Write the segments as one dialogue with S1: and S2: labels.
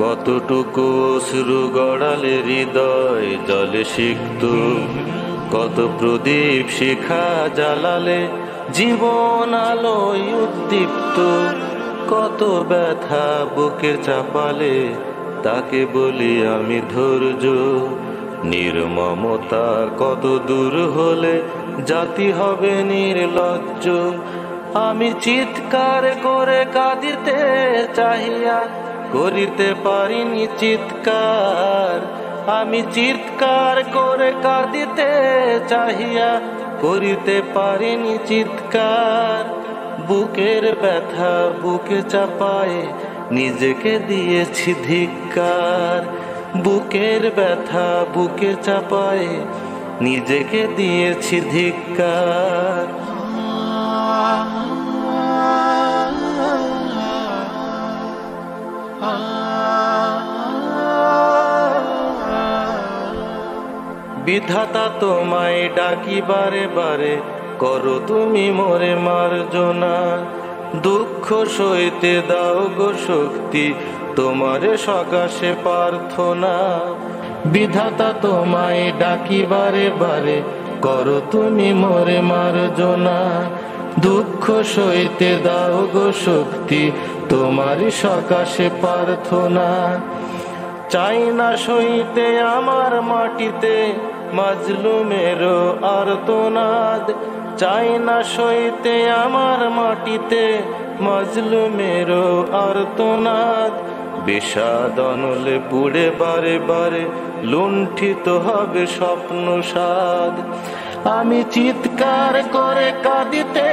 S1: কতটুকু অশ্রু গড়ালে হৃদয় জলে সিক্ত, কত প্রদীপ শিখা জ্বালালে জীবন আলোয় উদ্দীপ্ত, কত ব্যথা বুকে চাপালে তাকে বলি আমি ধৈর্য। নির্মমতা কত দূর হলে জাতি হবে নির্লজ্জ। আমি চিৎকার করে কাঁদিতে চাহিয়া করিতে পারিনি চিৎকার, আমি চিৎকার করে কাঁদিতে চাহিয়া করিতে পারিনি চিৎকার। বুকের ব্যথা বুকে চাপায় নিজেকে দিয়েছি ধিক্কার, বুকের ব্যথা বুকে চাপায় নিজেকে দিয়েছি ধিক্কার। বিধাতা তোমায় ডাকি বারে বারে, করো তুমি মোরে মার্জনা। দুঃখ সইতে দাও গো শক্তি, তোমারে সকাশে প্রার্থনা। বিধাতা তোমায় ডাকি বারে বারে, করো তুমি মোরে মার্জনা। দুঃখ সইতে দাও গো শক্তি, তোমারই সকাশে প্রার্থনা। চাই না সইতে আমার মাটিতে মাজলুমের আর্তনাদ, চাই না সইতে আমার মাটিতে মাজলুমের আর্তনাদ। বিষাদ অনলে পুড়ে বারে বারে লুণ্ঠিত হবে স্বপ্ন সাদ। আমি চিৎকার করে কাঁদিতে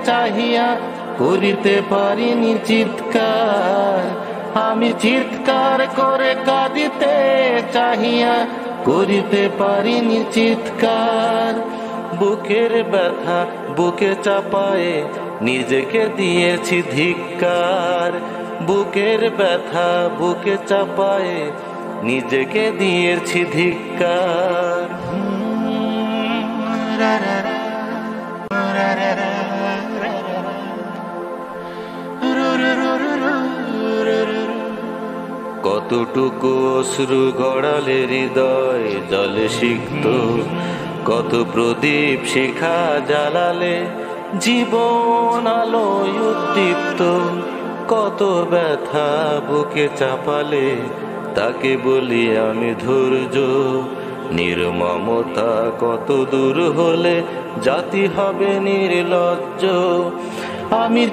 S1: চাহিয়া করিতে পারিনি চিৎকার, আমি চিৎকার করে কাঁদিতে চাহিয়া করিতে পারিনি চিৎকার। বুকের ব্যথা বুকে চাপায়ে নিজেকে দিয়েছি ধিক্কার, বুকের ব্যথা বুকে চাপায়ে নিজেকে দিয়েছি ধিক্কার। কতটুকু অশ্রু গড়ালে হৃদয় জলে সিক্ত, কত প্রদীপ শিখা জ্বালালে জীবন আলোয় উদ্দীপ্ত, কত ব্যথা বুকে চাপালে তাকে বলি আমি ধৈর্য। নির্মমতা কত দূর হলে জাতি হবে নির্লজ্জ। আমি